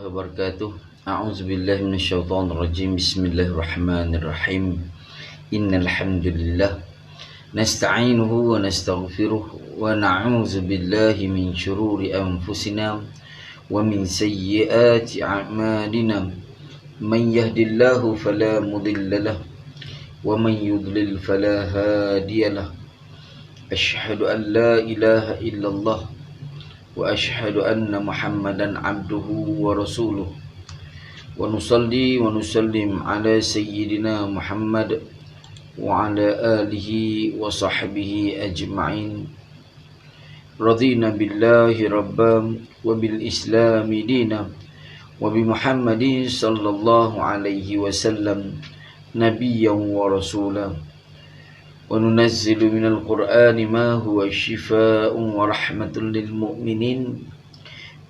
wabarakatuh. A'udzubillahi minasyaitonirrajim. Bismillahirrahmanirrahim. Innal hamdalillah nasta'inuhu wa nastaghfiruh wa na'udzu billahi min shururi anfusina wa min sayyiati a'malina. Man yahdihillahu fala mudilla lahu wa man yudlil fala hadiyalah. Asyhadu an la ilaha illallah wa asyhadu anna Muhammadan abduhu wa rasuluh. Wa nusalli wa nusallim ala sayyidina Muhammad wa ala alihi wa sahbihi ajma'in. Radina billahi rabban wa bil islami dina wa bi Muhammadin sallallahu alaihi wasallam nabiyyan wa rasulah. Wa nunazzilu minal qur'ani ma huwa shifaa'un wa rahmatun lil mu'minin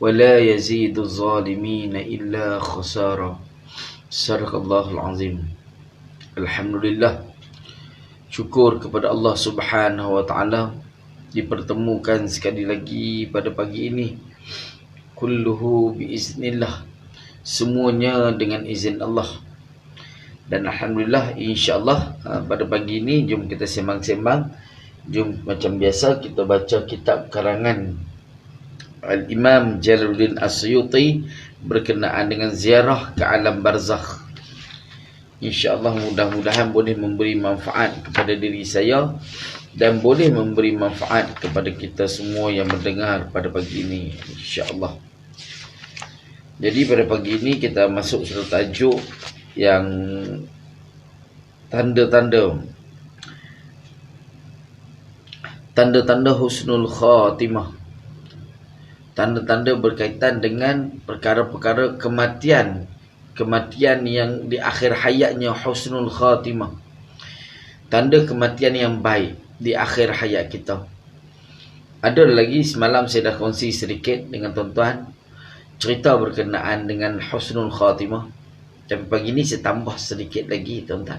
wa la yazidu zalimina illa khasara. Sadaqallahul azim. Alhamdulillah, syukur kepada Allah Subhanahu wa taala dipertemukan sekali lagi pada pagi ini. Kulluhu biiznillah, semuanya dengan izin Allah. Dan alhamdulillah, insyaAllah pada pagi ini jom kita sembang-sembang. Jom macam biasa kita baca kitab karangan Al-Imam Jalaluddin As-Suyuti berkenaan dengan ziarah ke alam barzakh. InsyaAllah mudah-mudahan boleh memberi manfaat kepada diri saya dan boleh memberi manfaat kepada kita semua yang mendengar pada pagi ini, insyaAllah. Jadi pada pagi ini kita masuk satu tajuk yang tanda-tanda husnul khatimah, tanda-tanda berkaitan dengan perkara-perkara kematian yang di akhir hayatnya husnul khatimah, tanda kematian yang baik di akhir hayat kita. Ada lagi semalam saya dah kongsi sedikit dengan tuan-tuan cerita berkenaan dengan husnul khatimah. Tapi pagi ni saya tambah sedikit lagi tuan-tuan,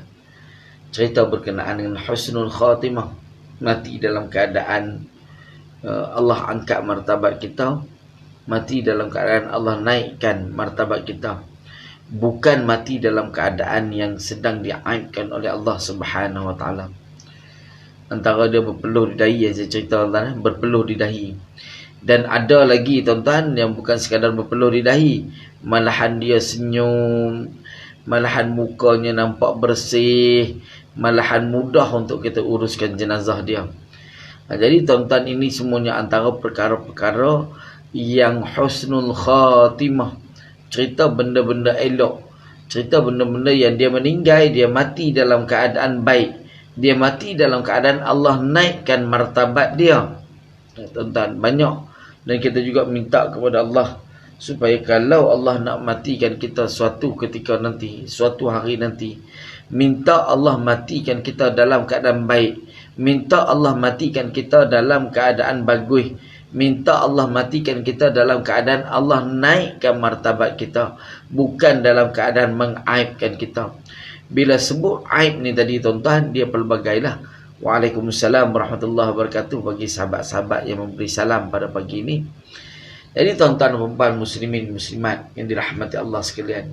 cerita berkenaan dengan husnul khatimah, mati dalam keadaan Allah angkat martabat kita, mati dalam keadaan Allah naikkan martabat kita, bukan mati dalam keadaan yang sedang diaibkan oleh Allah Subhanahu wa taala. Antara dia berpeluh di dahi yang saya cerita tuan-tuan, berpeluh di dahi. Dan ada lagi tuan-tuan yang bukan sekadar berpeluh di dahi, malahan dia senyum, malahan mukanya nampak bersih, malahan mudah untuk kita uruskan jenazah dia. Jadi tuan-tuan, ini semuanya antara perkara-perkara yang husnul khatimah. Cerita benda-benda elok, cerita benda-benda yang dia meninggal, dia mati dalam keadaan baik, dia mati dalam keadaan Allah naikkan martabat dia. Tuan-tuan, banyak. Dan kita juga minta kepada Allah supaya kalau Allah nak matikan kita suatu ketika nanti, suatu hari nanti, minta Allah matikan kita dalam keadaan baik, minta Allah matikan kita dalam keadaan bagus, minta Allah matikan kita dalam keadaan Allah naikkan martabat kita, bukan dalam keadaan mengaibkan kita. Bila sebut aib ni tadi tuan-tuan, dia pelbagailah. Waalaikumsalam warahmatullahi wabarakatuh bagi sahabat-sahabat yang memberi salam pada pagi ini. Jadi tuan-tuan dan puan muslimin muslimat yang dirahmati Allah sekalian,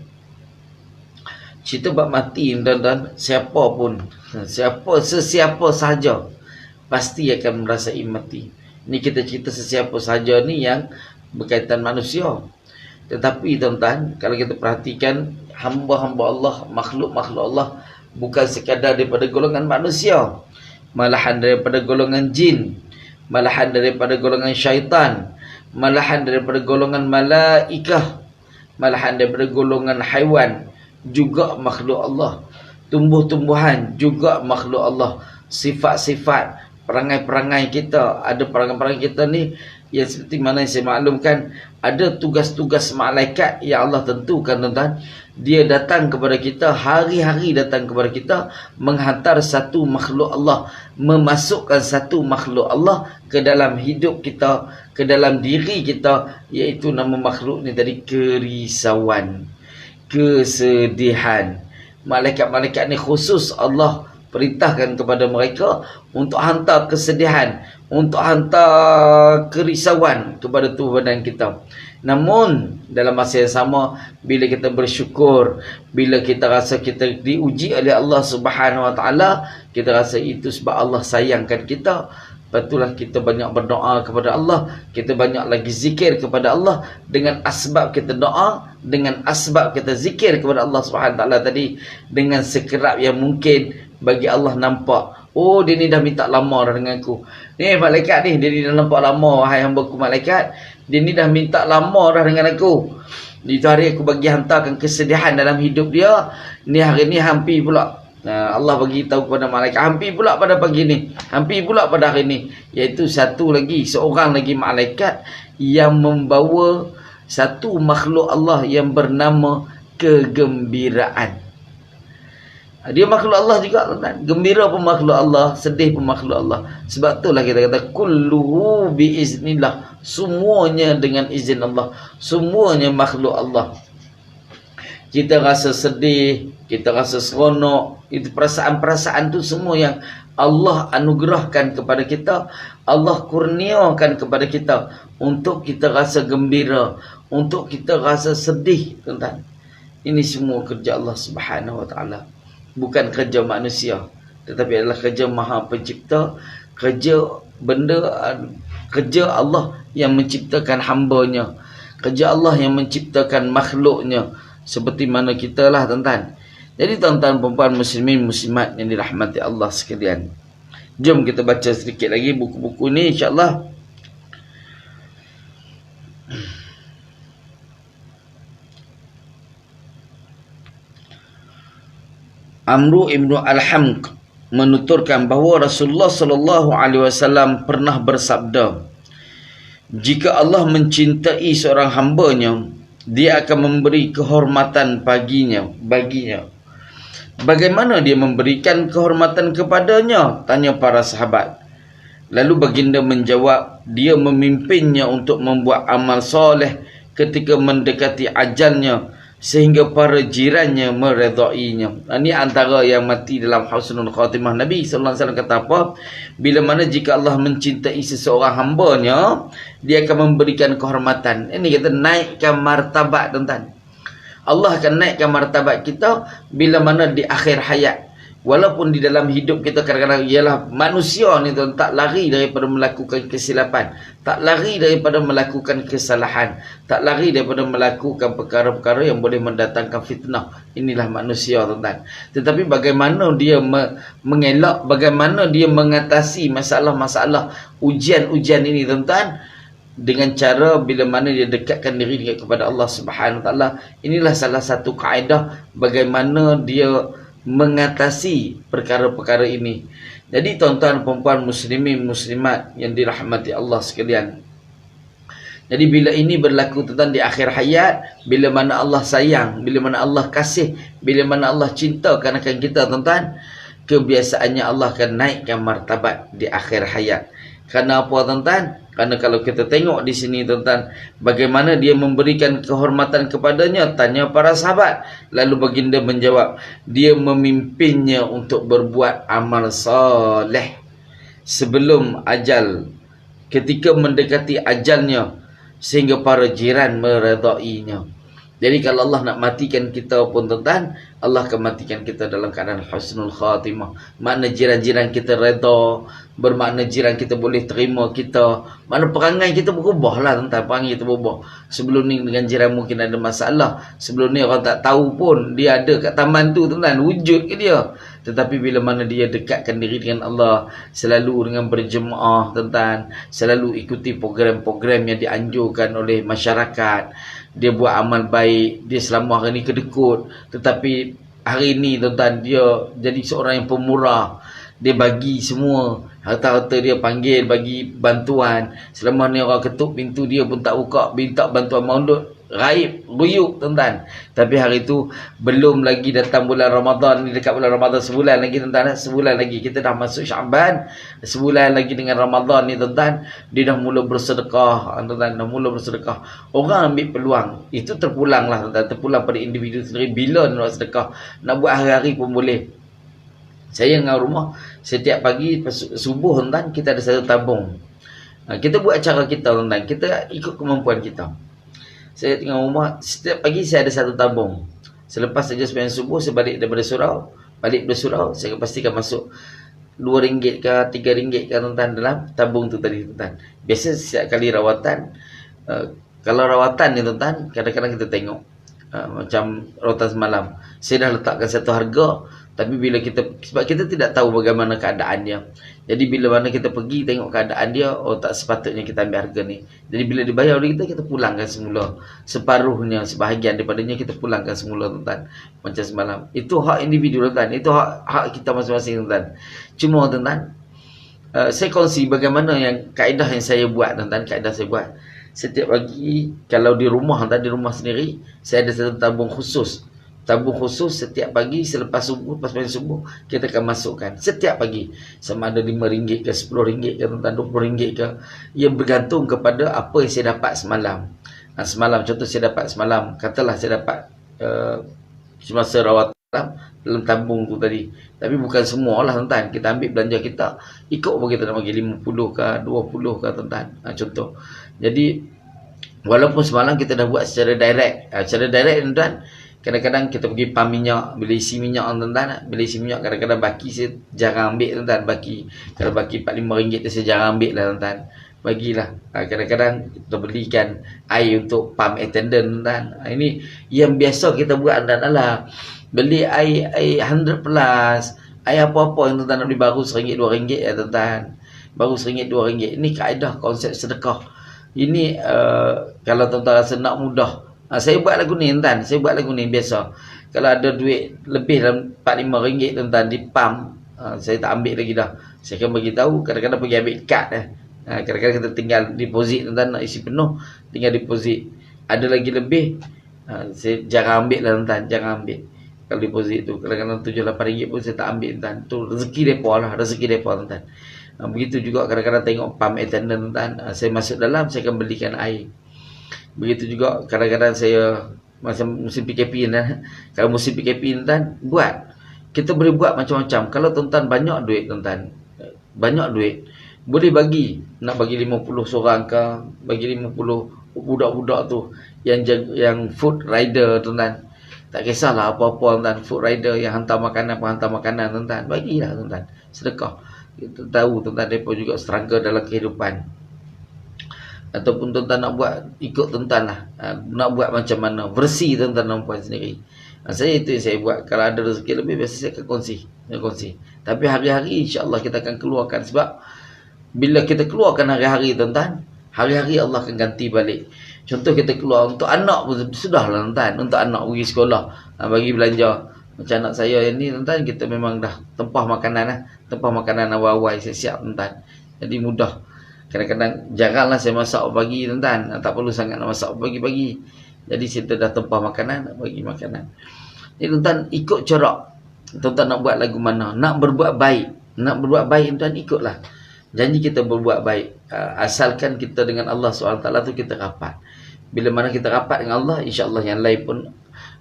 cerita bab mati tuan-tuan, sesiapa sahaja pasti akan merasai mati. Ini kita cerita sesiapa sahaja ni yang berkaitan manusia. Tetapi tuan-tuan, kalau kita perhatikan hamba-hamba Allah, makhluk-makhluk Allah, bukan sekadar daripada golongan manusia, malahan daripada golongan jin, malahan daripada golongan syaitan, malahan daripada golongan malaikah, malahan daripada golongan haiwan, juga makhluk Allah. Tumbuh-tumbuhan juga makhluk Allah. Sifat-sifat, perangai-perangai kita, ada perangai-perangai kita ni yang seperti mana yang saya maklumkan, ada tugas-tugas malaikat yang Allah tentukan tuan-tuan. Dia datang kepada kita, hari-hari datang kepada kita, menghantar satu makhluk Allah, memasukkan satu makhluk Allah ke dalam hidup kita, ke dalam diri kita, iaitu nama makhluk ni tadi kerisauan, kesedihan. Malaikat-malaikat ni khusus Allah perintahkan kepada mereka untuk hantar kesedihan, untuk hantar kerisauan kepada tubuh badan kita. Namun dalam masa yang sama, bila kita bersyukur, bila kita rasa kita diuji oleh Allah Subhanahu Wa Taala, kita rasa itu sebab Allah sayangkan kita. Betulah kita banyak berdoa kepada Allah, kita banyak lagi zikir kepada Allah. Dengan asbab kita doa, dengan asbab kita zikir kepada Allah Subhanahu Wa Taala tadi, dengan sekerap yang mungkin bagi Allah nampak, oh dia ni dah minta lama dah dengan aku. Ni malaikat ni, dia ni dah nampak lama, wahai hamba-Ku malaikat, dia ni dah minta lama dah dengan aku. Itu hari aku bagi hantarkan kesedihan dalam hidup dia. Ni hari ni hampir pula Allah bagi tahu kepada malaikat, hampir pula pada pagi ni, hampir pula pada hari ni, iaitu seorang lagi malaikat yang membawa satu makhluk Allah yang bernama kegembiraan. Dia makhluk Allah juga, tuan. Gembira pun makhluk Allah, sedih pun makhluk Allah. Sebab itulah kita kata kulluhu biiznillah, semuanya dengan izin Allah, semuanya makhluk Allah. Kita rasa sedih, kita rasa seronok, itu perasaan-perasaan tu semua yang Allah anugerahkan kepada kita, Allah kurniakan kepada kita untuk kita rasa gembira, untuk kita rasa sedih, tuan-tuan. Ini semua kerja Allah Subhanahu Wa Taala, bukan kerja manusia, tetapi adalah kerja Maha Pencipta, kerja Allah yang menciptakan hamba-Nya, kerja Allah yang menciptakan makhluk-Nya. Seperti mana kita lah, tuan-tuan. Jadi tuan-tuan, perempuan, muslimin, muslimat yang dirahmati Allah sekalian, jom kita baca sedikit lagi buku-buku ni, insya-Allah. Amru ibnu Al-Hamq menuturkan bahawa Rasulullah sallallahu alaihi wasallam pernah bersabda, jika Allah mencintai seorang hamba-Nya, Dia akan memberi kehormatan baginya. Bagaimana dia memberikan kehormatan kepadanya? Tanya para sahabat. Lalu baginda menjawab, dia memimpinnya untuk membuat amal soleh ketika mendekati ajalnya, sehingga para jirannya meredainya. Ini antara yang mati dalam husnul khatimah. Nabi SAW kata apa? Bila mana jika Allah mencintai seseorang hamba-Nya, Dia akan memberikan kehormatan. Ini kata naikkan martabat, tuan-tuan. Allah akan naikkan martabat kita bila mana di akhir hayat. Walaupun di dalam hidup kita kadang-kadang ialah manusia ni, tuan, tak lari daripada melakukan kesilapan, tak lari daripada melakukan kesalahan, tak lari daripada melakukan perkara-perkara yang boleh mendatangkan fitnah. Inilah manusia, tuan-tuan. Tetapi bagaimana dia mengelak, bagaimana dia mengatasi masalah-masalah ujian-ujian ini, tuan-tuan, dengan cara bila mana dia dekatkan diri kepada Allah Subhanahu Wa Taala. Inilah salah satu kaedah bagaimana dia mengatasi perkara-perkara ini. Jadi tuan-tuan, perempuan, muslimin, muslimat yang dirahmati Allah sekalian, jadi bila ini berlaku, tuan-tuan, di akhir hayat, bila mana Allah sayang, bila mana Allah kasih, bila mana Allah cinta akan kita, tuan-tuan, kebiasaannya Allah akan naikkan martabat di akhir hayat. Kerana apa, tuan-tuan? Kerana kalau kita tengok di sini, tuan-tuan, bagaimana dia memberikan kehormatan kepadanya, tanya para sahabat. Lalu baginda menjawab, dia memimpinnya untuk berbuat amal soleh sebelum ajal, ketika mendekati ajalnya, sehingga para jiran meredainya. Jadi kalau Allah nak matikan kita pun, tuan-tuan, Allah akan matikan kita dalam keadaan husnul khatimah. Makna jiran-jiran kita reda, bermakna jiran kita boleh terima kita. Makna perangai kita berubah lah, tuan-tuan. Perangai kita berubah. Sebelum ni dengan jiran mungkin ada masalah. Sebelum ni orang tak tahu pun dia ada kat taman tu, tuan-tuan. Wujud ke dia. Tetapi bila mana dia dekatkan diri dengan Allah, selalu dengan berjemaah, tuan-tuan, selalu ikuti program-program yang dianjurkan oleh masyarakat, dia buat amal baik, dia selama hari ni kedekut, tetapi hari ni, tuan-tuan, dia jadi seorang yang pemurah. Dia bagi semua harta-harta dia, panggil bagi bantuan. Selama ni orang ketuk pintu dia pun tak buka, minta bantuan maulud, raib, ruyuk, tuan-tuan. Tapi hari tu belum lagi datang bulan Ramadan ni, dekat bulan Ramadan sebulan lagi, tuan-tuan. Sebulan lagi kita dah masuk Syaban, sebulan lagi dengan Ramadan ni, tuan-tuan, dia dah mula bersedekah, tuan-tuan, dah mula bersedekah. Orang ambil peluang, itu terpulang lah, tuan-tuan, terpulang pada individu sendiri. Bila nak sedekah, nak buat hari-hari pun boleh. Saya dengan rumah setiap pagi subuh tuan, kita ada satu tabung. Kita buat cara kita tuan, kita ikut kemampuan kita. Saya tinggal rumah, setiap pagi saya ada satu tabung. Selepas saja sembahyang subuh, saya balik daripada surau. Balik dari surau, saya pastikan masuk RM2 ke RM3 ke tuan dalam tabung tu tadi tuan. Biasa setiap kali rawatan, kalau rawatan ni tuan, kadang-kadang kita tengok macam rawatan semalam, saya dah letakkan satu harga, tapi bila kita, sebab kita tidak tahu bagaimana keadaan dia, jadi bila mana kita pergi tengok keadaan dia, oh tak sepatutnya kita ambil harga ni. Jadi bila dibayar oleh kita pulangkan semula, separuhnya, sebahagian daripadanya kita pulangkan semula tuan, macam semalam. Itu hak individu tuan, itu hak kita masing-masing tuan. Cuma tuan, saya kongsi bagaimana yang kaedah yang saya buat tuan, kaedah saya buat. Setiap pagi, kalau di rumah tuan, di rumah sendiri, saya ada satu tabung khusus. Tabung khusus setiap pagi selepas subuh, lepas main subuh, kita akan masukkan setiap pagi. Sama ada RM5 ke RM10 ke tuan, RM20 ke. Ia bergantung kepada apa yang saya dapat semalam. Semalam, contoh saya dapat semalam, katalah saya dapat semasa rawatan dalam tabung tu tadi. Tapi bukan semua lah tuan, kita ambil belanja kita, ikut apa kita nak bagi, 50 ke 20 ke tuan, contoh. Jadi walaupun semalam kita dah buat secara direct, secara direct tuan, kadang-kadang kita pergi pam minyak, bila isi minyak tuan, bila isi minyak kadang-kadang baki saya jarang ambil tuan, baki kalau baki RM4-5 tu saya jarang ambil lah tuan, bagilah. Kadang-kadang kita belikan air untuk pam attendant tuan. Ini yang biasa kita buat tuan, adalah beli air 100 plus, air apa-apa yang tuan nak beli baru RM1-2 ya tuan, baru RM1-2. Ini kaedah konsep sedekah. Ini kalau tuan-tuan rasa nak mudah, saya buat lagu ni tuan, saya buat lagu ni biasa. Kalau ada duit lebih dalam RM4-5 tuan di pam, saya tak ambil lagi dah. Saya akan bagi tahu, kadang-kadang pergi ambil kad kadang-kadang kita tinggal deposit tuan, nak isi penuh tinggal deposit. Ada lagi lebih, saya jarang ambil lah tuan, jarang ambil. Kalau deposit tu kadang-kadang RM7-8 pun saya tak ambil tuan. Tu rezeki depa lah, rezeki depa tuan. Begitu juga kadang-kadang tengok pump attendant tuan, saya masuk dalam, saya akan belikan air. Begitu juga kadang-kadang saya masa musim PKP tuan, kalau musim PKP tuan, buat, kita boleh buat macam-macam. Kalau tuan-tuan banyak duit tuan, banyak duit, boleh bagi, nak bagi 50 seorang ke, bagi 50 budak-budak tu yang food rider tuan, tak kisahlah apa-apa tuan, food rider yang hantar makanan, penghantar makanan tuan, bagilah tuan, sedekah. Kita tahu tuan-tuan mereka juga struggle dalam kehidupan. Ataupun tuan-tuan nak buat, ikut tuan-tuan lah, nak buat macam mana, versi tuan-tuan dan puan sendiri. Saya itu yang saya buat. Kalau ada rezeki lebih, biasa saya akan kongsi. Tapi hari-hari insya-Allah kita akan keluarkan. Sebab bila kita keluarkan hari-hari tuan-tuan, hari-hari Allah akan ganti balik. Contoh kita keluar untuk anak pun sudahlah tuan, untuk anak pergi sekolah, bagi belanja. Macam anak saya ni tuan, kita memang dah tempah makanan tempah makanan awal-awal saya siap tuan. Jadi mudah. Kadang-kadang jaranglah saya masak pagi tuan, tak perlu sangat nak masak pagi-pagi. Jadi kita dah tempah makanan, bagi makanan. Jadi tuan, ikut corak. Tuan nak buat lagu mana, nak berbuat baik. Nak berbuat baik tuan, ikutlah. Janji kita berbuat baik. Asalkan kita dengan Allah SWT tu kita rapat. Bila mana kita rapat dengan Allah, insya-Allah yang lain pun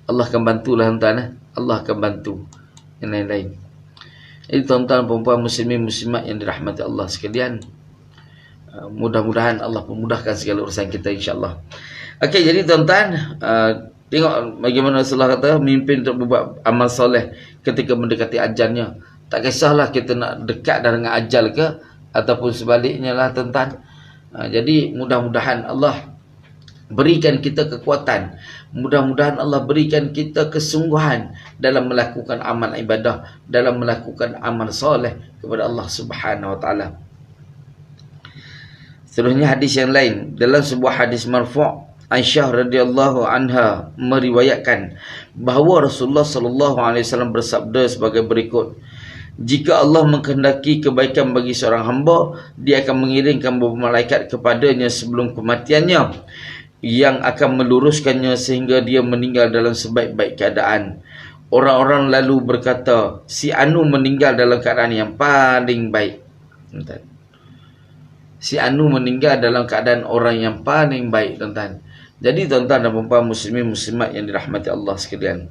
Allah akan bantulah tuan. Allah akan bantu yang lain-lain. Jadi tuan-tuan perempuan muslimin muslimat yang dirahmati Allah sekalian, mudah-mudahan Allah memudahkan segala urusan kita insya-Allah. Okey, jadi tuan-tuan, tengok bagaimana Rasulullah kata memimpin untuk berbuat amal soleh ketika mendekati ajalnya. Tak kisahlah kita nak dekat dengan ajal ke ataupun sebaliknya lah tuan-tuan. Jadi mudah-mudahan Allah berikan kita kekuatan, mudah-mudahan Allah berikan kita kesungguhan dalam melakukan amal ibadah, dalam melakukan amal soleh kepada Allah Subhanahu wa taala. Seterusnya hadis yang lain, dalam sebuah hadis marfu', Aisyah radhiyallahu anha meriwayatkan bahawa Rasulullah sallallahu alaihi wasallam bersabda sebagai berikut: jika Allah mengkehendaki kebaikan bagi seorang hamba, Dia akan mengirimkan beberapa malaikat kepadanya sebelum kematiannya, yang akan meluruskannya sehingga dia meninggal dalam sebaik-baik keadaan. Orang-orang lalu berkata, si Anu meninggal dalam keadaan yang paling baik. Si Anu meninggal dalam keadaan orang yang paling baik tuan-tuan. Jadi tuan-tuan dan puan muslimin muslimat yang dirahmati Allah sekalian,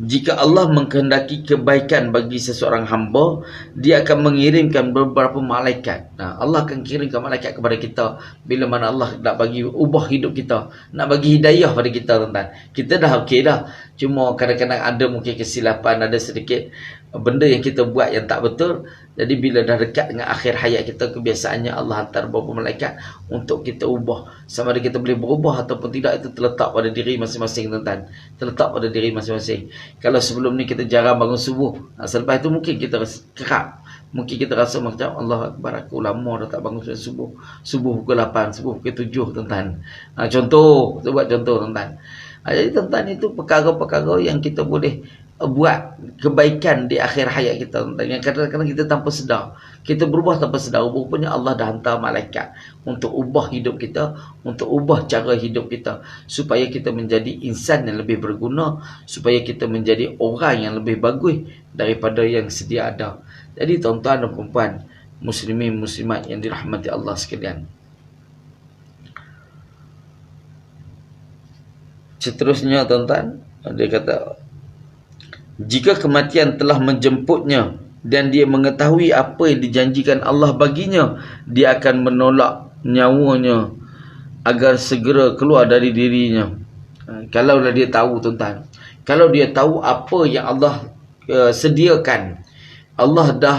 Jika Allah mengkehendaki kebaikan bagi seseorang hamba, dia akan mengirimkan beberapa malaikat. Allah akan kirimkan malaikat kepada kita bila mana Allah nak bagi ubah hidup kita, nak bagi hidayah pada kita, tuan-tuan. Kita dah okey dah. Cuma kadang-kadang ada mungkin kesilapan, ada sedikit benda yang kita buat yang tak betul. Jadi bila dah dekat dengan akhir hayat kita, kebiasaannya Allah hantar beberapa malaikat untuk kita ubah. Sama ada kita boleh berubah ataupun tidak, itu terletak pada diri masing-masing, tuan-tuan. Terletak pada diri masing-masing. Kalau sebelum ni kita jarang bangun subuh, selepas itu mungkin kita kerap, mungkin kita rasa macam Allah Akbar, aku lama dah tak bangun subuh. Subuh pukul 8, subuh pukul 7, tuan-tuan. Contoh, kita buat contoh, tuan-tuan. Jadi tuan-tuan, itu perkara-perkara yang kita boleh buat kebaikan di akhir hayat kita, tuan-tuan. Yang kadang-kadang kita tanpa sedar, kita berubah tanpa sedar. Rupanya Allah dah hantar malaikat untuk ubah hidup kita, untuk ubah cara hidup kita, supaya kita menjadi insan yang lebih berguna, supaya kita menjadi orang yang lebih bagus daripada yang sedia ada. Jadi tuan-tuan dan puan-puan, muslimin muslimat yang dirahmati Allah sekalian, seterusnya tuan-tuan, dia kata, jika kematian telah menjemputnya dan dia mengetahui apa yang dijanjikan Allah baginya, dia akan menolak nyawanya agar segera keluar dari dirinya. Kalaulah dia tahu, tuan-tuan, kalau dia tahu apa yang Allah sediakan, Allah dah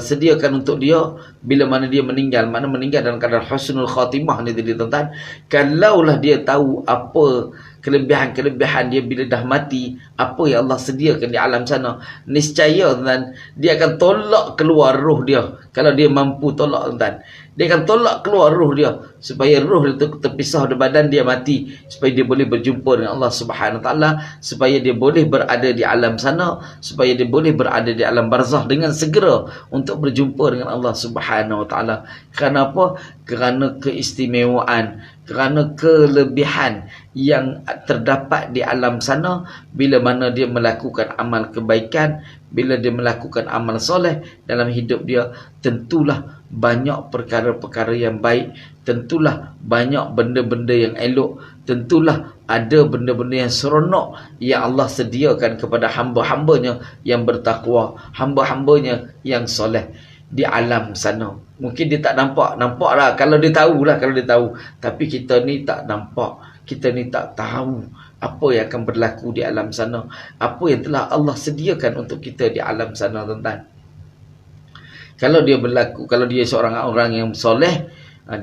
sediakan untuk dia bila mana dia meninggal, mana meninggal dalam keadaan husnul khatimah ni tadi, tuan-tuan. Kalaulah dia tahu apa kelebihan-kelebihan dia bila dah mati, apa yang Allah sediakan di alam sana, niscaya, tuan-tuan, dia akan tolak keluar roh dia. Kalau dia mampu tolak, tuan-tuan, dia akan tolak keluar roh dia, supaya roh itu terpisah dari badan dia, mati, supaya dia boleh berjumpa dengan Allah Subhanahu Wa Taala, supaya dia boleh berada di alam sana, supaya dia boleh berada di alam barzah dengan segera untuk berjumpa dengan Allah Subhanahu Wa Taala. Kerana apa? Kerana keistimewaan, kerana kelebihan yang terdapat di alam sana bila mana dia melakukan amal kebaikan, bila dia melakukan amal soleh dalam hidup dia. Tentulah banyak perkara-perkara yang baik, tentulah banyak benda-benda yang elok, tentulah ada benda-benda yang seronok yang Allah sediakan kepada hamba-hambanya yang bertakwa, hamba-hambanya yang soleh di alam sana. Mungkin dia tak nampak lah, kalau dia tahu lah, kalau dia tahu. Tapi kita ni tak nampak, kita ni tak tahu apa yang akan berlaku di alam sana, apa yang telah Allah sediakan untuk kita di alam sana, tuan-tuan. Kalau dia berlaku, kalau dia seorang orang yang soleh,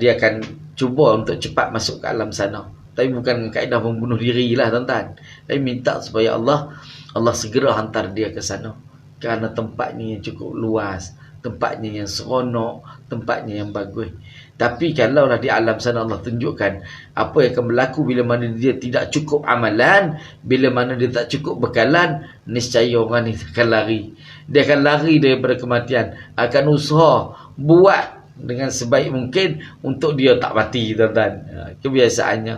dia akan cuba untuk cepat masuk ke alam sana. Tapi bukan kaedah membunuh diri lah, tuan-tuan. Tapi minta supaya Allah segera hantar dia ke sana, kerana tempatnya yang cukup luas, tempatnya yang seronok, tempatnya yang bagus. Tapi kalaulah di alam sana Allah tunjukkan apa yang akan berlaku bila mana dia tidak cukup amalan, bila mana dia tak cukup bekalan, niscaya orang ni akan lari. Dia akan lari daripada kematian, akan usaha buat dengan sebaik mungkin untuk dia tak mati, tuan-tuan. Kebiasaannya.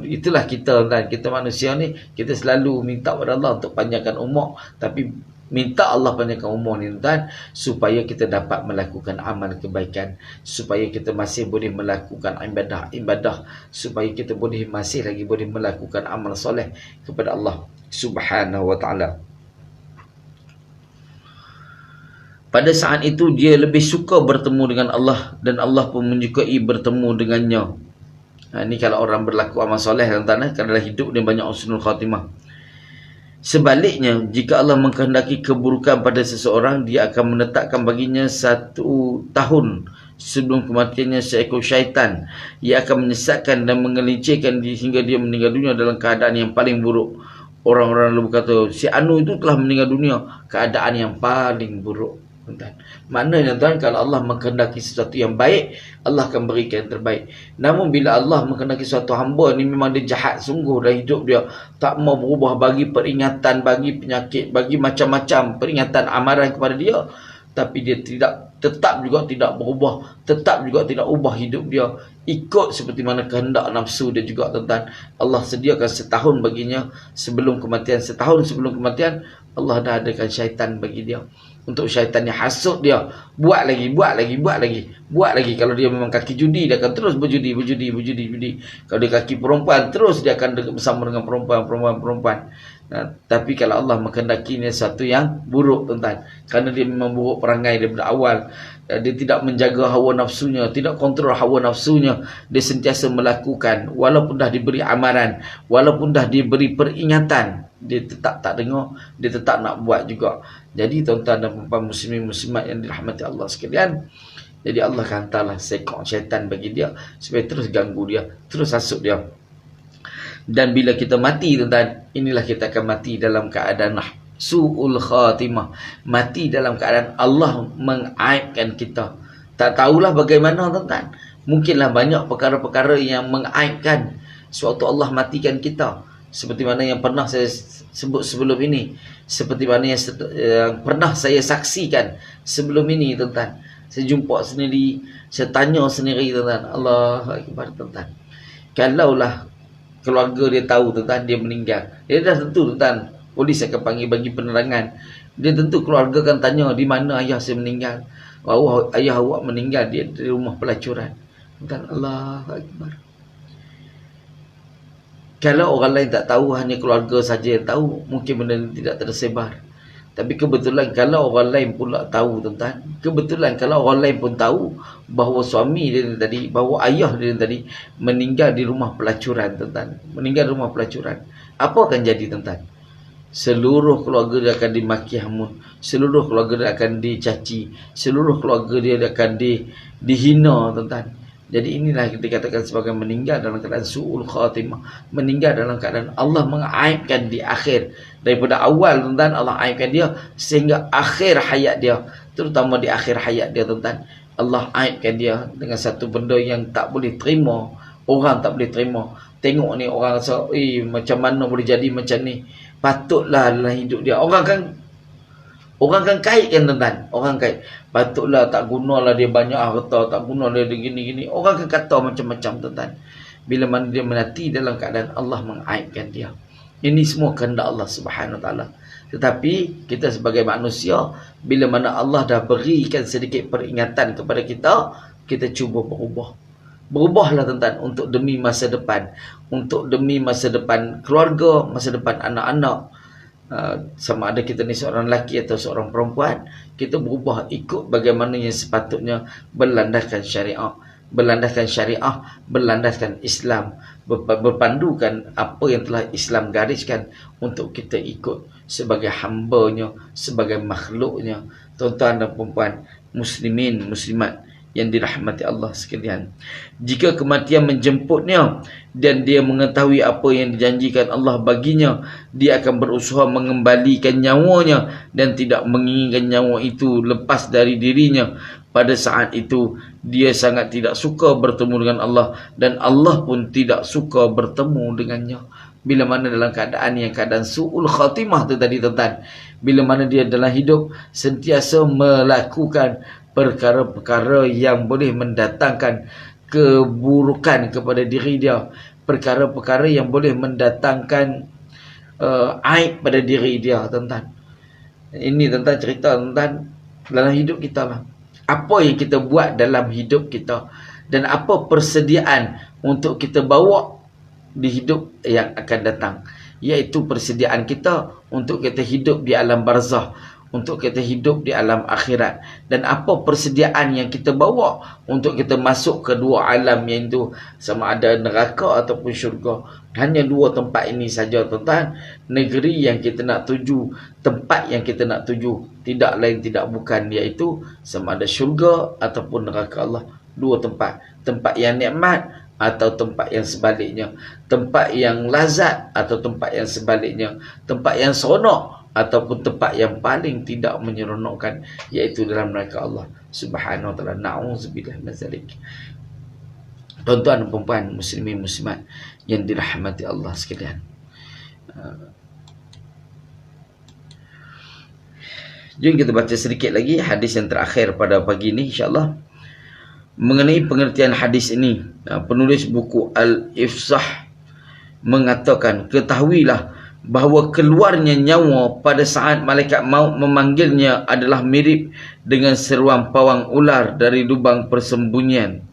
Itulah kita, tuan-tuan. Kita manusia ni, kita selalu minta kepada Allah untuk panjangkan umur. Tapi minta Allah panjangkan umur ni, tuan-tuan, supaya kita dapat melakukan amal kebaikan, supaya kita masih boleh melakukan ibadah, supaya kita masih lagi boleh melakukan amal soleh kepada Allah Subhanahu Wa Taala. Pada saat itu dia lebih suka bertemu dengan Allah, dan Allah pun menyukai bertemu dengannya. Ini kalau orang berlaku amal soleh, tuan-tuan, kerana hidup dia banyak husnul khatimah. Sebaliknya, jika Allah mengkehendaki keburukan pada seseorang, dia akan menetapkan baginya 1 tahun sebelum kematiannya seekor syaitan. Ia akan menyesatkan dan mengelincirkan hingga dia meninggal dunia dalam keadaan yang paling buruk. Orang-orang lalu berkata, si Anu itu telah meninggal dunia, keadaan yang paling buruk. Maknanya, tuan, kalau Allah mengkehendaki sesuatu yang baik, Allah akan berikan yang terbaik. Namun bila Allah mengkehendaki suatu hamba ni memang dia jahat sungguh dalam hidup dia, tak mau berubah, bagi peringatan, bagi penyakit, bagi macam-macam peringatan amaran kepada dia, tapi dia tetap juga tidak berubah, tetap juga tidak ubah hidup dia ikut seperti mana kehendak nafsu dia juga, tuan-tuan. Allah sediakan setahun baginya sebelum kematian. Setahun sebelum kematian Allah dah adakan syaitan bagi dia. untuk syaitan yang hasut dia, buat lagi. Kalau dia memang kaki judi, dia akan terus berjudi. Kalau dia kaki perempuan, terus dia akan bersama dengan perempuan. Tapi kalau Allah menghendakinya satu yang buruk, tuan-tuan, kerana dia memang buruk perangai daripada awal, dia tidak menjaga hawa nafsunya, tidak kontrol hawa nafsunya, dia sentiasa melakukan walaupun dah diberi amaran, walaupun dah diberi peringatan, dia tetap tak dengar, dia tetap nak buat juga. Jadi tuan-tuan dan puan muslimin muslimat yang dirahmati Allah sekalian, jadi Allah akan hantarlah seekor syaitan bagi dia supaya terus ganggu dia, terus hasut dia. Dan bila kita mati, tuan-tuan, inilah kita akan mati dalam keadaan su'ul khatimah, mati dalam keadaan Allah mengaibkan kita. Tak tahulah bagaimana, tuan-tuan. Mungkinlah banyak perkara-perkara yang mengaibkan sewaktu Allah matikan kita, seperti mana yang pernah saya sebut sebelum ini, seperti mana yang pernah saya saksikan sebelum ini, tuan-tuan. Saya jumpa sendiri, saya tanya sendiri, tuan-tuan. Allahu akbar, tuan-tuan. Kalaulah keluarga dia tahu, tuan-tuan, dia meninggal, dia dah tentu, tuan-tuan, polis akan panggil bagi penerangan. Dia tentu keluarga akan tanya, di mana ayah saya meninggal? Ayah awak meninggal di rumah pelacuran. Tuan-tuan, Allahu akbar. Kalau orang lain tak tahu, hanya keluarga saja yang tahu, mungkin benda ini tidak tersebar. Tapi kebetulan kalau orang lain pula tahu, tuan-tuan, kebetulan kalau orang lain pun tahu bahawa suami dia tadi, bahawa ayah dia tadi meninggal di rumah pelacuran, tuan-tuan, meninggal di rumah pelacuran, apa akan jadi, tuan-tuan? Seluruh keluarga dia akan dimaki hamun, seluruh keluarga dia akan dicaci, seluruh keluarga dia akan dihina, tuan-tuan. Jadi inilah yang dikatakan sebagai meninggal dalam keadaan su'ul khatimah, meninggal dalam keadaan Allah mengaibkan di akhir. Daripada awal, tuan-tuan, Allah aibkan dia sehingga akhir hayat dia, terutama di akhir hayat dia, tuan-tuan, Allah aibkan dia dengan satu benda yang tak boleh terima. Orang tak boleh terima. Tengok ni orang rasa, macam mana boleh jadi macam ni? Patutlah dalam hidup dia, orang kan kaitkan, tuan-tuan. Orang kait, patutlah tak gunalah dia banyak harta, tak gunalah dia gini-gini. Orang kan kata macam-macam, tuan-tuan. Bila mana dia mati dalam keadaan Allah mengaibkan dia. Ini semua kehendak Allah Subhanahu Wa Taala. Tetapi kita sebagai manusia, bila mana Allah dah berikan sedikit peringatan kepada kita, kita cuba berubah. Berubahlah, tuan-tuan, untuk demi masa depan, untuk demi masa depan keluarga, masa depan anak-anak. Sama ada kita ni seorang lelaki atau seorang perempuan, kita berubah ikut bagaimana yang sepatutnya, berlandaskan syariah, berlandaskan Islam, berpandukan apa yang telah Islam gariskan untuk kita ikut sebagai hamba-Nya, sebagai makhluk-Nya. Tuan-tuan dan puan-puan, muslimin muslimat yang dirahmati Allah sekalian, jika kematian menjemputnya dan dia mengetahui apa yang dijanjikan Allah baginya, dia akan berusaha mengembalikan nyawanya dan tidak menginginkan nyawa itu lepas dari dirinya. Pada saat itu dia sangat tidak suka bertemu dengan Allah, dan Allah pun tidak suka bertemu dengannya. Bila mana dalam keadaan su'ul khatimah tu tadi, tuan-tuan, bila mana dia dalam hidup sentiasa melakukan perkara-perkara yang boleh mendatangkan keburukan kepada diri dia, perkara-perkara yang boleh mendatangkan aib pada diri dia, tuan-tuan. Ini, tuan-tuan, cerita, tuan-tuan, dalam hidup kita lah. Apa yang kita buat dalam hidup kita, dan apa persediaan untuk kita bawa di hidup yang akan datang, iaitu persediaan kita untuk kita hidup di alam barzah, untuk kita hidup di alam akhirat, dan apa persediaan yang kita bawa untuk kita masuk ke dua alam, iaitu sama ada neraka ataupun syurga. Hanya dua tempat ini saja, tuan-tuan, negeri yang kita nak tuju, tempat yang kita nak tuju, tidak lain tidak bukan, iaitu sama ada syurga ataupun neraka Allah. Dua tempat, tempat yang nikmat atau tempat yang sebaliknya, tempat yang lazat atau tempat yang sebaliknya, tempat yang seronok ataupun tempat yang paling tidak menyeronokkan, iaitu dalam neraka Allah Subhanahu Wa Taala. Na'udzubillah min zalik. Tuan-tuan dan puan-puan, muslimin muslimat yang dirahmati Allah sekalian, jom kita baca sedikit lagi hadis yang terakhir pada pagi ini, insya-Allah. Mengenai pengertian hadis ini, penulis buku Al-Ifsah mengatakan, ketahuilah bahawa keluarnya nyawa pada saat malaikat maut memanggilnya adalah mirip dengan seruan pawang ular dari lubang persembunyian.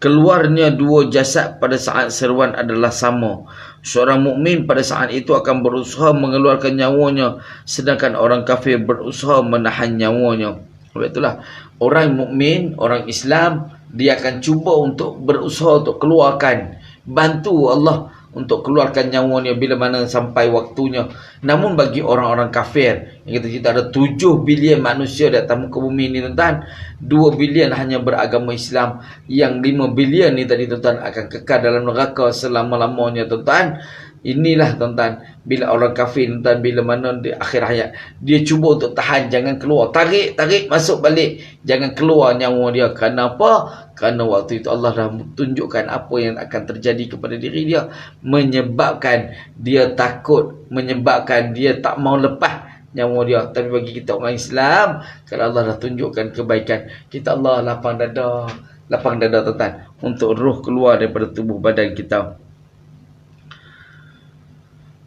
Keluarnya dua jasad pada saat seruan adalah sama. Seorang mukmin pada saat itu akan berusaha mengeluarkan nyawanya, sedangkan orang kafir berusaha menahan nyawanya. Sebab itulah orang mukmin, orang Islam, dia akan cuba untuk berusaha untuk keluarkan, bantu Allah untuk keluarkan nyawanya bila mana sampai waktunya. Namun bagi orang-orang kafir, yang kita ada 7 bilion manusia di atas muka bumi ni tuan-tuan, 2 bilion hanya beragama Islam, yang 5 bilion ni tadi tuan-tuan akan kekal dalam neraka selama-lamanya tuan-tuan. Inilah tuan-tuan, bila orang kafir tuan-tuan, bila mana di akhir hayat, dia cuba untuk tahan, jangan keluar, tarik masuk balik, jangan keluar nyawa dia. Kenapa? Kerana waktu itu Allah dah tunjukkan apa yang akan terjadi kepada diri dia, menyebabkan dia takut, menyebabkan dia tak mau lepas nyawa dia. Tapi bagi kita orang Islam, kalau Allah dah tunjukkan kebaikan, kita Allah lapang dada tuan-tuan, untuk roh keluar daripada tubuh badan kita.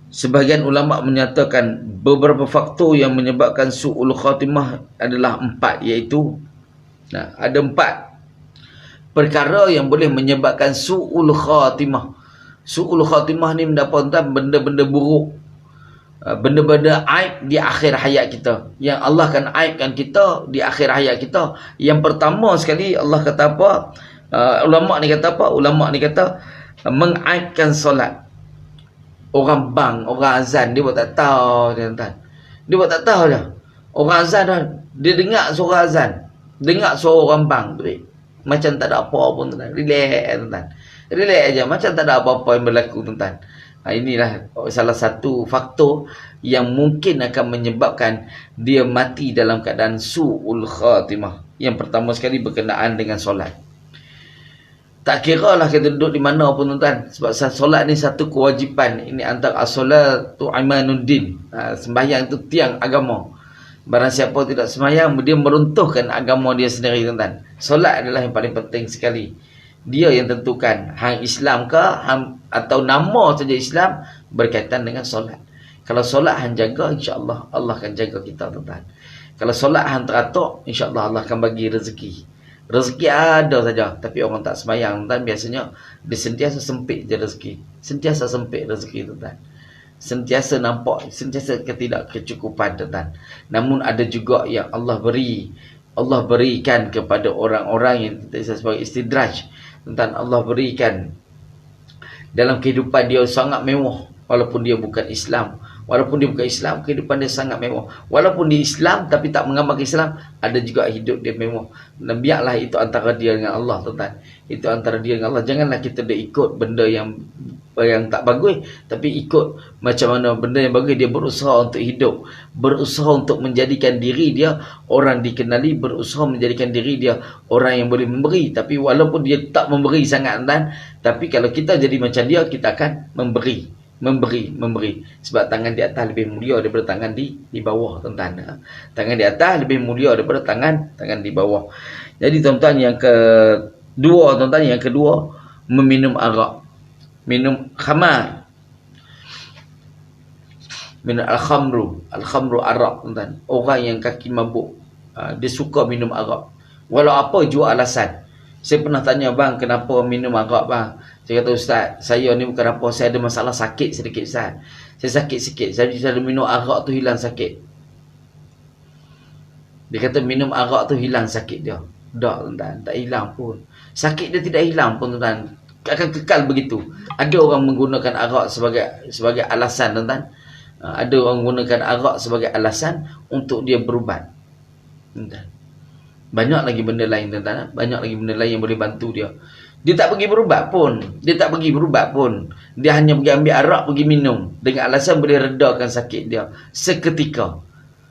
Sebahagian ulama menyatakan beberapa faktor yang menyebabkan su'ul khatimah adalah 4, iaitu ada 4 perkara yang boleh menyebabkan su'ul khatimah. Su'ul khatimah ni mendapat benda-benda buruk, benda-benda aib di akhir hayat kita, yang Allah akan aibkan kita di akhir hayat kita. Yang pertama sekali, Allah kata apa? Ulama ni kata mengaibkan solat. Orang bang, orang azan, dia buat tak tahu tuan-tuan. Dia buat tak tahu dah. Orang azan dah, dia dengar suara azan, dengar suara orang bang tu, macam tak ada apa pun tuan-tuan. Relax tuan-tuan. Relax aja, macam tak ada apa-apa yang berlaku tuan-tuan. Inilah salah satu faktor yang mungkin akan menyebabkan dia mati dalam keadaan su'ul khatimah. Yang pertama sekali berkenaan dengan solat. Tak kira lah kita duduk di mana pun tuan-tuan, sebab solat ni satu kewajipan. Ini antara as-salatu imanuddin. Sembahyang itu tiang agama. Barang siapa tidak sembahyang, dia meruntuhkan agama dia sendiri tuan-tuan. Solat adalah yang paling penting sekali. Dia yang tentukan hang Islam ke atau nama saja Islam, berkaitan dengan solat. Kalau solat hang jaga, insya-Allah Allah akan jaga kita tuan-tuan. Kalau solat hang teratur, insya-Allah Allah akan bagi rezeki. Rezeki ada saja, tapi orang tak sembahyang tuan, biasanya dia sentiasa sempit je rezeki. Sentiasa sempit rezeki tuan. Sentiasa nampak, sentiasa ketidakkecukupan tuan. Namun ada juga yang Allah berikan kepada orang-orang yang kita sebagai istidraj tuan. Allah berikan dalam kehidupan dia sangat mewah, walaupun dia bukan Islam. Walaupun dia bukan Islam, kehidupan dia sangat mewah. Walaupun dia Islam tapi tak mengamalkan Islam, ada juga hidup dia mewah. Dan biarlah itu antara dia dengan Allah tuan-tuan. Itu antara dia dengan Allah. Janganlah kita dah ikut benda yang tak bagus, tapi ikut macam mana benda yang bagus. Dia berusaha untuk hidup, berusaha untuk menjadikan diri dia orang dikenali, berusaha menjadikan diri dia orang yang boleh memberi. Tapi walaupun dia tak memberi sangat tuan, tapi kalau kita jadi macam dia, kita akan memberi. Sebab tangan di atas lebih mulia daripada tangan di bawah tuan-tuan. Tangan di atas lebih mulia daripada tangan di bawah. Jadi tuan-tuan, yang kedua, meminum arak, minum khamar, minum al-khamru arak tuan-tuan. Orang yang kaki mabuk, dia suka minum arak, walau apa jua alasan. Saya pernah tanya, bang, kenapa minum arak bang? Saya kata, ustaz, saya ni bukan apa, saya ada masalah sakit sedikit ustaz. Saya sakit sikit, saya bisa minum arak tu hilang sakit. Dia kata minum arak tu hilang sakit dia. Tak tuan, tak hilang pun. Sakit dia tidak hilang pun tuan, akan kekal begitu. Ada orang menggunakan arak sebagai alasan tuan. Ada orang menggunakan arak sebagai alasan untuk dia berubat tuan. Banyak lagi benda lain tuan-tuan. Banyak lagi benda lain yang boleh bantu dia. Dia tak pergi berubat pun. Dia hanya pergi ambil arak, pergi minum, dengan alasan boleh redakan sakit dia seketika.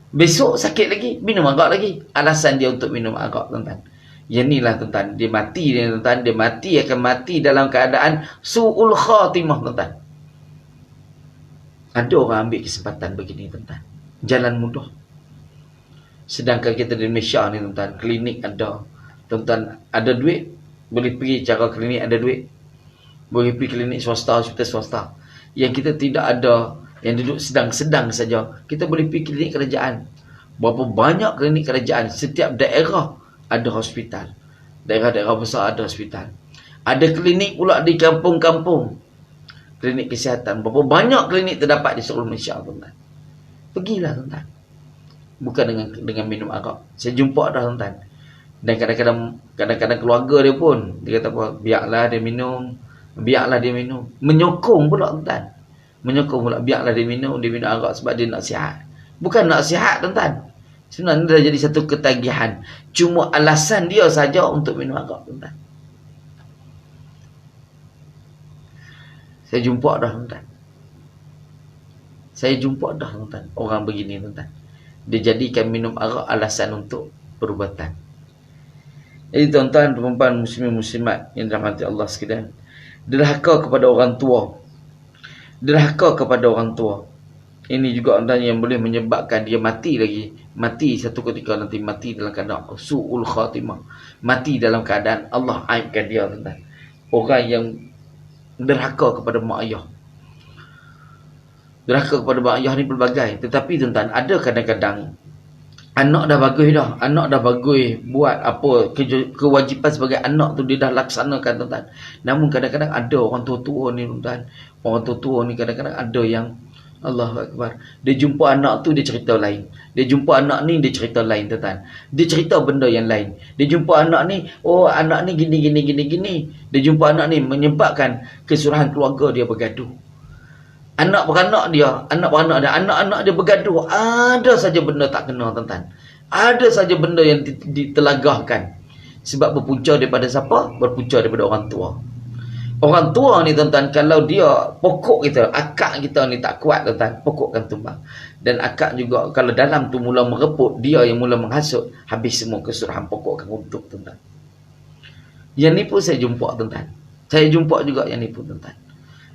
Besok sakit lagi, minum arak lagi. Alasan dia untuk minum arak tuan-tuan. Yang inilah tuan-tuan, dia akan mati dalam keadaan su'ul khatimah tuan-tuan. Ada orang ambil kesempatan begini tuan-tuan. Jalan mudah. Sedangkan kita di Malaysia ni tuan-tuan, klinik ada. Tuan-tuan ada duit, boleh pergi cara klinik, ada duit, boleh pergi klinik swasta, hospital swasta. yang kita tidak ada, yang duduk sedang-sedang saja. Kita boleh pergi klinik kerajaan. Berapa banyak klinik kerajaan, setiap daerah ada hospital. Daerah-daerah besar ada hospital. Ada klinik pula di kampung-kampung, klinik kesihatan. Berapa banyak klinik terdapat di seluruh Malaysia, tuan-tuan. Pergilah, tuan-tuan. Bukan dengan minum arak. Saya jumpa dah, tuan-tuan. Dan kadang-kadang keluarga dia pun, dia kata apa, biarlah dia minum. Menyokong pula, tuan-tuan. Menyokong pula, biarlah dia minum arak sebab dia nak sihat. Bukan nak sihat, tuan-tuan. Sebenarnya dah jadi satu ketagihan. Cuma alasan dia saja untuk minum arak, tuan-tuan. Saya jumpa dah, tuan-tuan. Orang begini, tuan-tuan. Dia jadikan minum arak alasan untuk perubatan. Jadi tuan-tuan, perempuan muslimin muslimat yang dirahmati Allah sekalian, derhaka kepada orang tua. Ini juga tuan yang boleh menyebabkan dia mati lagi. Mati satu ketika nanti, mati dalam keadaan su'ul khatimah. Mati dalam keadaan Allah aibkan dia, tuan-tuan. Orang yang derhaka kepada mak ayah. Derhaka kepada mak ayah ni pelbagai. Tetapi tuan-tuan, ada kadang-kadang anak dah bagus buat apa kewajipan sebagai anak tu, dia dah laksanakan, tuan-tuan. Namun kadang-kadang ada orang tua-tua ni, tuan-tuan. Orang tua-tua ni kadang-kadang ada yang Allahu Akbar. Dia jumpa anak tu, dia cerita lain. Dia jumpa anak ni, dia cerita lain, tuan-tuan. Dia cerita benda yang lain. Dia jumpa anak ni, oh anak ni gini. Dia jumpa anak ni, menyebabkan kesuruhan keluarga dia bergaduh. Anak-beranak dia, anak-anak dia bergaduh. Ada saja benda tak kena, tuan-tuan. Ada saja benda yang ditelagahkan. Sebab berpunca daripada siapa? Berpunca daripada orang tua. Orang tua ni, tuan-tuan, kalau dia pokok kita, akak kita ni tak kuat, tuan-tuan, pokok kan tumbang. Dan akak juga kalau dalam tu mula mereput, dia yang mula menghasut, habis semua kesuruhan pokok akan runtuh, tuan-tuan. Yang ni pun saya jumpa, tuan-tuan. Saya jumpa juga yang ni pun, tuan-tuan.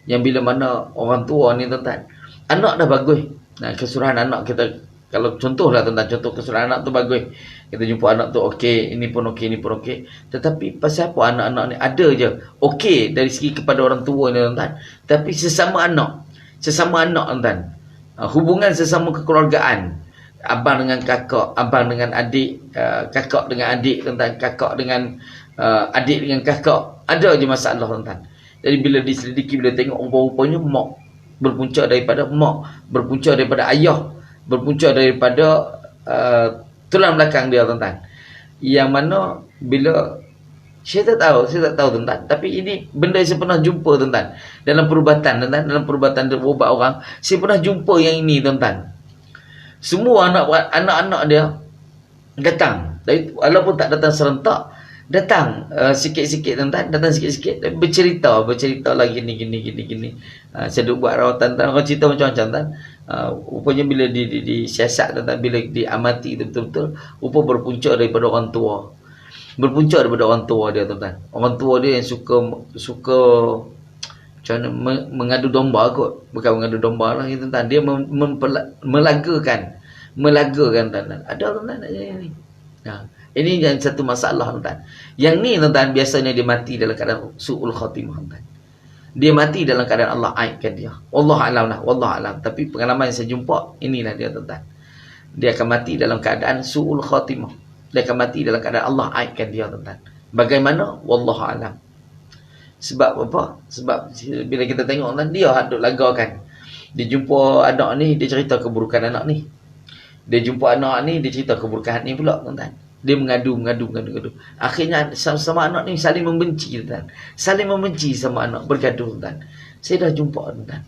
Yang bila mana orang tua ni, tuan-tuan, anak dah bagus. Nah, kesuruhan anak kita, kalau contohlah, tuan-tuan, contoh kesuruhan anak tu bagus. Kita jumpa anak tu okey, ini pun okey. Tetapi pasal apa anak-anak ni ada je okey dari segi kepada orang tua ni, tuan-tuan. Tapi sesama anak, tuan-tuan. Hubungan sesama kekeluargaan, abang dengan kakak, abang dengan adik, kakak dengan adik, tuan-tuan, kakak dengan adik dengan kakak, ada je masalah, tuan-tuan. Jadi bila diselidiki, bila tengok rupa-rupanya mak berpunca daripada mak, berpunca daripada ayah, berpunca daripada tulang belakang dia, tuan-tuan. Yang mana bila saya tak tahu, tuan-tuan. Tapi ini benda yang saya pernah jumpa, tuan-tuan. Dalam perubatan, tuan-tuan, dalam perubatan ubat orang, saya pernah jumpa yang ini, tuan-tuan. Semua anak-anak dia datang. Walaupun tak datang serentak, datang sikit-sikit, tuan-tuan, datang sikit-sikit, bercerita lagi gini. Saya duk buat rawatan, tuan, orang cerita macam-macam, tuan. Rupanya bila disiasat, tuan, bila diamati betul-betul, rupa berpunca daripada orang tua. Berpunca daripada orang tua dia, tuan. Orang tua dia yang suka macam mana, mengadu domba kot. Bukan mengadu domba lah, tuan. Dia melagakan, tuan. Ada, tuan, ni. Ini yang satu masalah, tuan. Yang ni, tuan, biasanya dia mati dalam keadaan su'ul khatimah, tuan. Dia mati dalam keadaan Allah aibkan dia. Wallahu alam. Tapi pengalaman yang saya jumpa, inilah dia, tuan. Dia akan mati dalam keadaan su'ul khatimah. Dia akan mati dalam keadaan Allah aibkan dia, tuan. Bagaimana? Wallahu alam. Sebab apa? Sebab bila kita tengok, tuan, dia duk lagakan. Dia jumpa anak ni, dia cerita keburukan anak ni. Dia jumpa anak ni, dia cerita keburukan ni pula, tuan. Dia mengadu. Akhirnya sama anak ni saling membenci, tuan. Saling membenci sama anak, bergaduh, tuan. Saya dah jumpa, tuan.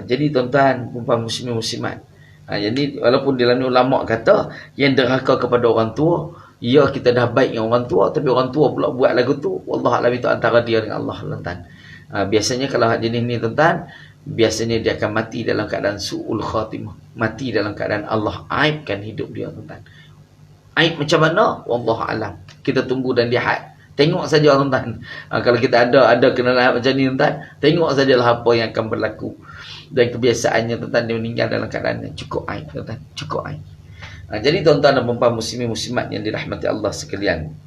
Jadi, tuan-tuan, perempuan muslimin muslimat. Jadi, walaupun dalam ulama kata yang derhaka kepada orang tua, ya kita dah baik dengan orang tua, tapi orang tua pula buat lagu tu, wallahualam, itu antara dia dengan Allah, tuan. Biasanya kalau jenis ni, tuan, biasanya dia akan mati dalam keadaan su'ul khatimah. Mati dalam keadaan Allah aibkan hidup dia, tuan. Aib macam mana? Wallahu alam. Kita tunggu dan lihat. Tengok saja, tuan. Kalau kita ada kenalan macam ni, tuan, tengok sajalah apa yang akan berlaku. Dan kebiasaannya, tuan, dia meninggal dalam keadaan yang cukup aib, tuan. Cukup aib. Jadi, tuan-tuan dan puan-puan muslimin muslimat yang dirahmati Allah sekalian.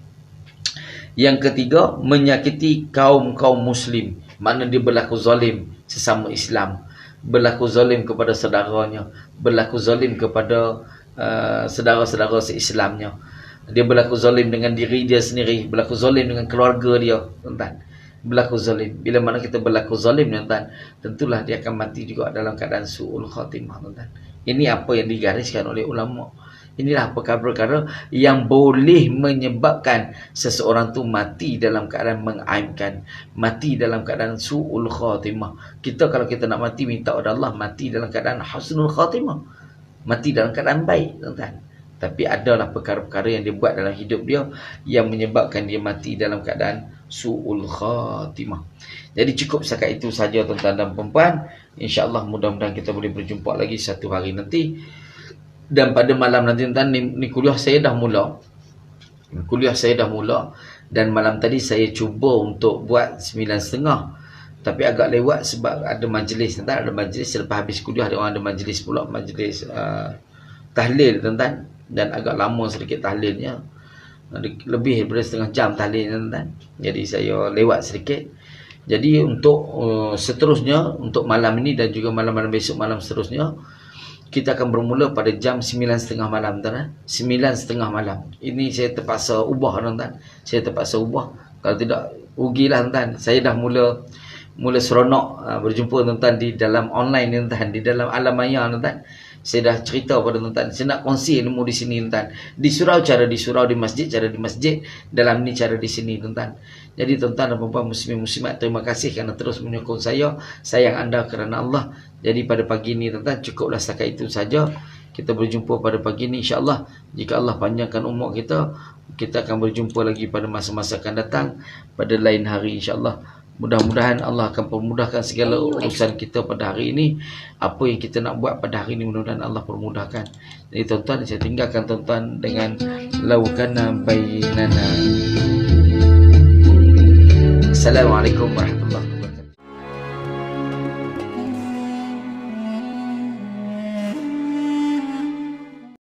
Yang ketiga, menyakiti kaum muslim Mana dia berlaku zalim sesama Islam, berlaku zalim kepada saudaranya, berlaku zalim kepada saudara-saudara se-Islamnya. Dia berlaku zalim dengan diri dia sendiri, berlaku zalim dengan keluarga dia, tuan-tuan. Berlaku zalim. Bila mana kita berlaku zalim, tuan-tuan, tentulah dia akan mati juga dalam keadaan su'ul khatimah, tuan-tuan. Ini apa yang digariskan oleh ulama. Inilah perkara-perkara yang boleh menyebabkan seseorang tu mati dalam keadaan mengaibkan, mati dalam keadaan su'ul khatimah. Kita kalau kita nak mati, minta kepada Allah mati dalam keadaan husnul khatimah, mati dalam keadaan baik, tuan-tuan. Tapi adalah perkara-perkara yang dia buat dalam hidup dia yang menyebabkan dia mati dalam keadaan su'ul khatimah. Jadi cukup setakat itu saja, tuan-tuan dan puan-puan. InsyaAllah mudah-mudahan kita boleh berjumpa lagi satu hari nanti. Dan pada malam nanti, tuan-tuan, ni kuliah saya dah mula. Kuliah saya dah mula. Dan malam tadi saya cuba untuk buat 9.30. Tapi agak lewat sebab ada majlis, tuan-tuan. Ada majlis selepas habis kuliah, ada orang ada majlis pula. Majlis tahlil, tuan-tuan. Dan agak lama sedikit tahlilnya. Lebih daripada setengah jam tahlil, tuan-tuan. Jadi saya lewat sedikit. Jadi untuk seterusnya, untuk malam ini dan juga malam-malam besok, malam seterusnya, kita akan bermula pada jam 9.30 malam, tuan-tuan. 9.30 malam. Ini saya terpaksa ubah, tuan-tuan. Saya terpaksa ubah. Kalau tidak, rugilah, tuan-tuan. Saya dah mula seronok berjumpa, tuan-tuan, di dalam online, tuan-tuan. Di dalam alam maya, tuan-tuan. Saya dah cerita pada tuan-tuan. Saya nak kongsi ilmu di sini, tuan-tuan. Di surau, cara di surau, di masjid, cara di masjid. Dalam ni, cara di sini, tuan-tuan. Jadi tuan-tuan dan puan-puan muslimin muslimat, terima kasih kerana terus menyokong saya. Sayang anda kerana Allah. Jadi pada pagi ini, tuan-tuan, cukuplah setakat itu saja. Kita berjumpa pada pagi ini, insya-Allah. Jika Allah panjangkan umur kita, kita akan berjumpa lagi pada masa-masa akan datang, pada lain hari, insya-Allah. Mudah-mudahan Allah akan permudahkan segala urusan kita pada hari ini. Apa yang kita nak buat pada hari ini, mudah-mudahan Allah permudahkan. Jadi tuan-tuan, saya tinggalkan tuan-tuan dengan laukana bainana. Assalamualaikum warahmatullahi wabarakatuh.